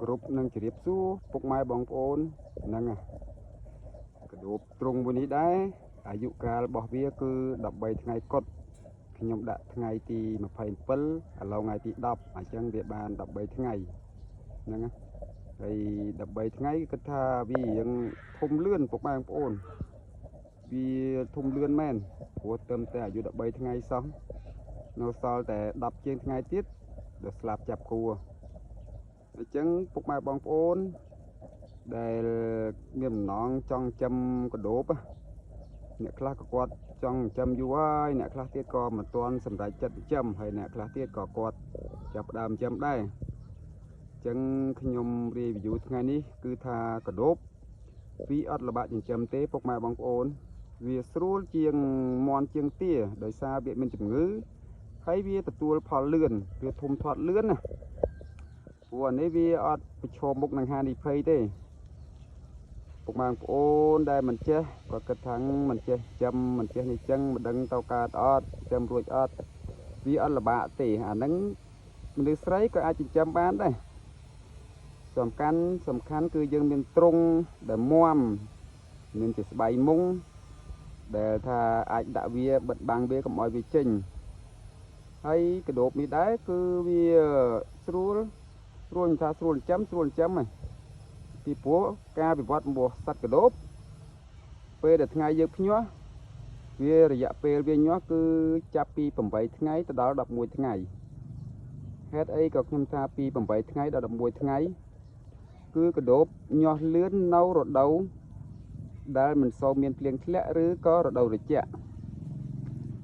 គ្រប់នឹងជ្រាបសួរពុកម៉ែបងប្អូនហ្នឹងកដោបត្រង់មួយនេះដែរអាយុកាលរបស់វាគឺ13ថ្ងៃគត់ខ្ញុំដាក់ថ្ងៃទី27ឥឡូវថ្ងៃទី10អញ្ចឹងវាបាន13ថ្ងៃហ្នឹងហើយ13ថ្ងៃគិតថាវារៀងធំលឿនពុកម៉ែបងប្អូនវាធំលឿនមែនព្រោះត្រឹមតែអាយុ13ថ្ងៃសោះនៅសល់តែ10ជាងថ្ងៃទៀតដល់ស្លាប់ចាប់គួរអញ្ចឹងពុកម៉ែបងប្អូនដែលមានបំណងចង់ចិញ្ចឹមកដោបអ្នកខ្លះក៏គាត់ចង់ចិញ្ចឹមយូរហើយអ្នកខ្លះទៀតក៏មិនទាន់សម្រេចចិត្តចិញ្ចឹមហើយអ្នកខ្លះទៀតក៏គាត់ចាប់ផ្ដើមចិញ្ចឹមដែរអញ្ចឹងខ្ញុំរីវីយូថ្ងៃនេះគឺថាកដោបវាអត់លំបាកចិញ្ចឹមទេពុកម៉ែបងប្អូនវាស្រួលជាងមាន់ជាងទាដោយសារវាមានជំងឺហើយវាទទួលផលលឿនវាធំធាត់លឿនណាព្រោះអានេះវាអត់ប្រឈមមុខនឹងហានិភ័យទេពុកម៉ែបងប្អូនដែលមិនចេះក៏គិតថាមិនចេះចិញ្ចឹមមិនចេះនេះចឹងមិនដឹងទៅកើតអត់ចិញ្ចឹមរួចអត់វាអត់លំបាកទេអាហ្នឹងមនុស្សស្រីក៏អាចចិញ្ចឹមបានដែរសំខាន់គឺយើងមានទ្រុងដែលមាំមានជាស្បៃមុងដែលថាអាចដាក់វាបិទបាំងវាកុំឲ្យវាចេញហើយកដោបនេះដែរគឺវាស្រួលថាស្រួលចិញ្ចឹមហ្នឹងពីព្រោះការវិវត្តរបស់សត្វកដោបពេលដែលថ្ងៃយើងភ្ញាស់វារយៈពេលវាញាស់គឺចាប់ពី8ថ្ងៃទៅដល់11ថ្ងៃហេតុអីក៏ខ្ញុំថាពី8ថ្ងៃដល់11ថ្ងៃគឺកដោបញាស់លឿននៅរដូវដែលមិនសូវមានភ្លៀងធ្លាក់ឬក៏រដូវត្រជាក់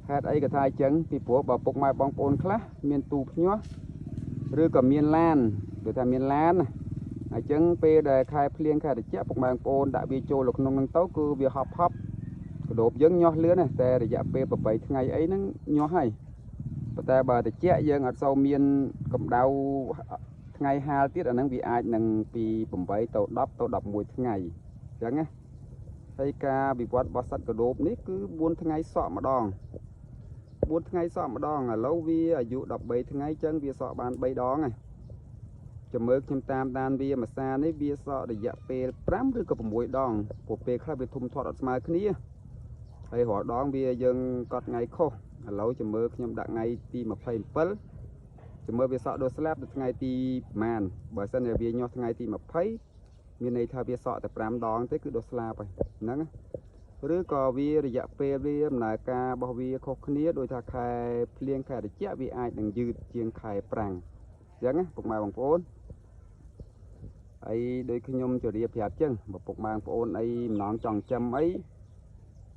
ហេតុអីក៏ថាអញ្ចឹងពីព្រោះបើពុកម៉ែបងប្អូនខ្លះមានទូភ្ញាស់ឬក៏មានឡានដូចថាមានឡានណាអញ្ចឹងពេលដែលខែភ្លៀងខែត្រជាក់ពុកម៉ែបងប្អូនដាក់វាចូលក្នុងហ្នឹងទៅគឺវាហប់កដោបយើងញាស់លឿនណាតែរយៈពេល8ថ្ងៃអីហ្នឹងញាស់ហើយប៉ុន្តែបើត្រជាក់យើងអត់សូវមានកម្ដៅថ្ងៃហាលទៀតអាហ្នឹងវាអាចនឹងពី8ទៅ10ទៅ11ថ្ងៃអញ្ចឹងណាហើយការវិវត្តរបស់សត្វកដោបនេះគឺ4ថ្ងៃសក់ម្ដង4ថ្ងៃសក់ម្ដងឥឡូវវាអាយុ13ថ្ងៃអញ្ចឹងវាសក់បាន3ដងហើយចាំមើលខ្ញុំតាមដានវាមួយសានេះវាសក់រយៈពេល5ឬក៏6ដងព្រោះពេលខ្លះវាធំធាត់អត់ស្មើគ្នាហើយរាល់ដងវាយើងកត់ថ្ងៃខុសឥឡូវចាំមើលខ្ញុំដាក់ថ្ងៃទី27ចាំមើលវាសក់ដូចស្លាប់ទៅថ្ងៃទីប្រហែលបើសិនជាវាញាស់ថ្ងៃទី20មានន័យថាវាសក់តែ5ដងទេគឺដូចស្លាប់ហើយហ្នឹងឬក៏វារយៈពេលវាដំណើរការរបស់វាខុសគ្នាដោយថាខែភ្លៀងខែត្រជាក់វាអាចនឹងយឺតជាងខែប្រាំងអញ្ចឹងពុកម៉ែបងប្អូនហើយដូចខ្ញុំជម្រាបប្រាប់អញ្ចឹងបើពុកម៉ែបងប្អូនអីម្ដងចង់ចិញ្ចឹមអី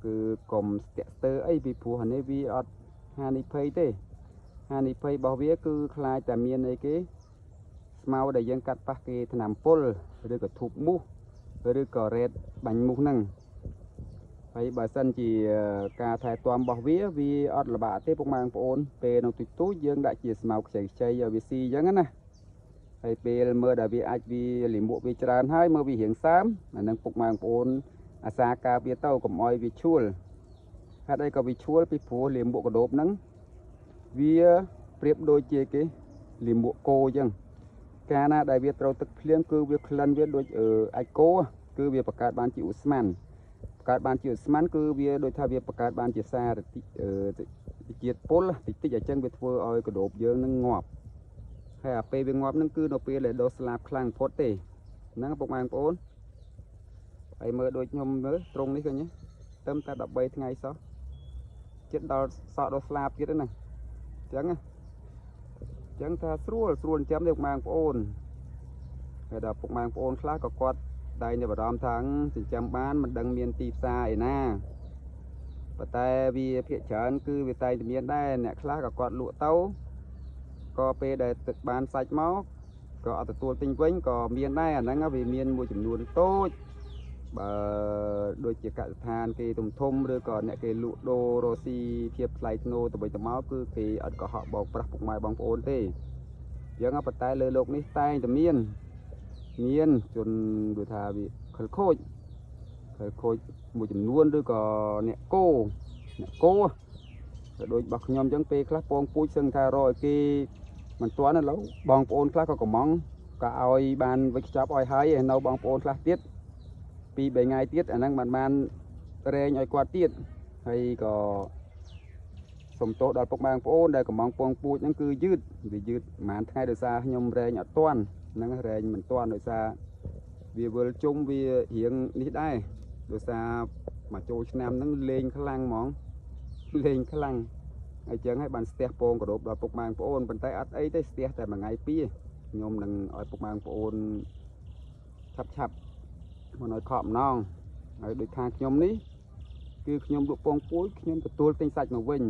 គឺកុំស្ទាក់ស្ទើរអីពីព្រោះអានេះវាអត់ហានិភ័យទេហានិភ័យរបស់វាគឺខ្លាចតែមានអីគេស្មៅដែលយើងកាត់ប៉ះគេថ្នាំពុលឬក៏ធូបមូសឬក៏រ៉េតបាញ់មូសហ្នឹងហើយបើសិនជាការថែទាំរបស់វាអត់លំបាកទេពុកម៉ែបងប្អូនពេលនៅទូចយើងដាក់ជាស្មៅខ្ចីឲ្យវាស៊ីអញ្ចឹងណាហើយពេលមើលដែលវាអាចវាលាមកវាច្រើនហើយមើលវារៀងសើមអានឹងពុកម៉ែបងប្អូនអាសាការវាទៅកុំឲ្យវាឈួលហេតុអីក៏វាឈួលពីព្រោះលាមកកដោបហ្នឹងវាប្រៀបដូចជាគេលាមកគោអញ្ចឹងកាលណាដែលវាត្រូវទឹកភ្លៀងគឺវាក្លិនវាដូចអាចគោគឺវាបង្កើតបានជាឧស្ម័នគឺវាដូចថាវាបង្កើតបានជាសារជាតិពុលតិចអញ្ចឹងវាធ្វើឲ្យកដោបយើងនឹងងាប់ហើយអាពេលវាងាប់ហ្នឹងគឺនៅពេលដែលដោះស្លាប់ខ្លាំងផុតទេហ្នឹងពុកម៉ែបងប្អូនហើយមើលដូចខ្ញុំមើលត្រង់នេះឃើញទេត្រឹមតែ13ថ្ងៃសោះចិត្តដល់សក់ដល់ស្លាប់ទៀតហ្នឹងអញ្ចឹងថាស្រួលចិញ្ចឹមទេពុកម៉ែបងប្អូនហើយដល់ពុកម៉ែបងប្អូនខ្លះក៏គាត់តែនៅបារម្ភថាចិញ្ចឹមបានមិនដឹងមានទីផ្សារឯណាប៉ុន្តែវាភាគច្រើនគឺវាតែងតែមានដែរអ្នកខ្លះក៏គាត់លក់ទៅក៏ពេលដែលទឹកបានសាច់មកក៏អត់ទទួលទិញវិញក៏មានដែរអាហ្នឹងវាមានមួយចំនួនតូចបើដូចជាកសិដ្ឋានគេធំឬក៏អ្នកគេលក់ដូររ៉ូស៊ីភាពថ្លៃធ្នូទៅវិញទៅមកគឺគេអត់កុហកបោកប្រាស់ពុកម៉ែបងប្អូនទេអញ្ចឹងប៉ុន្តែលើโลกនេះតែងតែមានជនដូចថាវាខិលខូចមួយចំនួនឬក៏អ្នកគោក៏ដូចរបស់ខ្ញុំអញ្ចឹងពេលខ្លះពងពូជសឹងថារកឲ្យគេមិនទាន់ឥឡូវបងប្អូនខ្លះក៏កំង ក៏ឲ្យបានវិចប់ឲ្យហើយនៅបងប្អូនខ្លះទៀតពី3ថ្ងៃទៀតអាហ្នឹងបានរែងឲ្យគាត់ទៀតហើយក៏សុំទោសដល់ពុកម៉ែបងប្អូនដែលកំងពងពូជហ្នឹងគឺយឺតវាយឺតប្រហែលថ្ងៃដោយសារខ្ញុំរែងអត់ទាន់ហ្នឹងរែងមិនទាន់ដោយសារវាវិលជុំវារៀងនេះដែរដោយសារមកចូលឆ្នាំហ្នឹងលេងខ្លាំងហ្មងលេងខ្លាំងហើយចឹងហើយបានស្ទះពងកដោបដល់ពុកម៉ែបងប្អូនប៉ុន្តែអត់អីទេស្ទះតែមួយថ្ងៃពីរខ្ញុំនឹងឲ្យពុកម៉ែបងប្អូនឆាប់មិនឲ្យខកម្ដងហើយដូចខាងខ្ញុំនេះគឺខ្ញុំលក់ពងពូជខ្ញុំទទួលទិញសាច់មកវិញ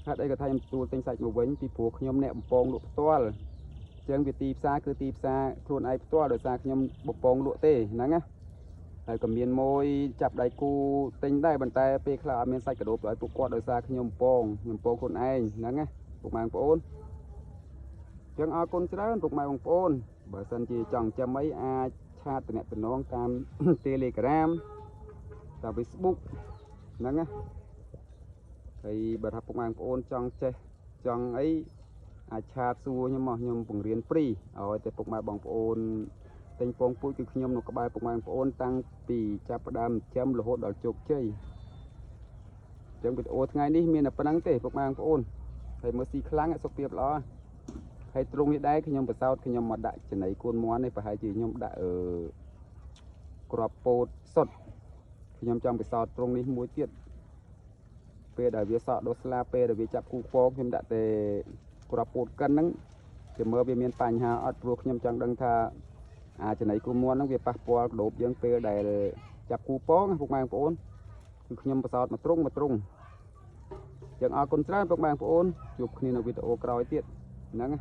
ហេតុអីក៏ថាខ្ញុំទទួលទិញសាច់មកវិញពីព្រោះខ្ញុំអ្នកបំពងលក់ផ្ទាល់អញ្ចឹងវាទីផ្សារគឺទីផ្សារខ្លួនឯងផ្ទាល់ដោយសារខ្ញុំបំពងលក់ទេហ្នឹងណាហើយក៏មានមួយចាប់ដៃគូទិញដែរប៉ុន្តែពេលខ្លះអត់មានសាច់កដោបឲ្យពួកគាត់ដោយសារខ្ញុំបំពងខ្លួនឯងហ្នឹងណាពុកម៉ែបងប្អូនអញ្ចឹងអរគុណច្រើនពុកម៉ែបងប្អូនបើសិនជាចង់ចាំអីអាចឆាតតំណងតាម Telegram តាម Facebook ហ្នឹងណាហើយបើថាពុកម៉ែបងប្អូនចង់ចេះចង់អីអាចឆាតសួរខ្ញុំមកខ្ញុំបង្រៀនហ្វ្រីឲ្យតែពុកម៉ែបងប្អូនទិញពងពូជគឺខ្ញុំនៅក្បែរពុកម៉ែបងប្អូនតាំងពីចាប់ផ្ដើមចិញ្ចឹមរហូតដល់ជោគជ័យអញ្ចឹងវីដេអូថ្ងៃនេះមានតែប៉ុណ្្នឹងទេពុកម៉ែបងប្អូនហើយមើលស៊ីខ្លាំងសុខភាពល្អហើយទ្រុងនេះដែរខ្ញុំបសោតខ្ញុំមកដាក់ចំណីគួនមាន់នេះប្រហែលជាខ្ញុំដាក់ក្របពោតសុទ្ធខ្ញុំចង់បសោតទ្រុងនេះមួយទៀតពេលដែលវាសក់ដោះស្លាពេលដែលវាចាប់គូពងខ្ញុំដាក់តែក្របពោតកិនហ្នឹងជាមើលវាមានបញ្ហាអត់ព្រោះខ្ញុំចង់ដឹងថាចំណីគូមាន់ហ្នឹងវាប៉ះពាល់កដោបយើងពេលដែលចាប់គូពងពុកម៉ែបងប្អូនគឺខ្ញុំបសោតមកទ្រុងចឹងអរគុណច្រើនពុកម៉ែបងប្អូនជួបគ្នានៅវីដេអូក្រោយទៀតហ្នឹង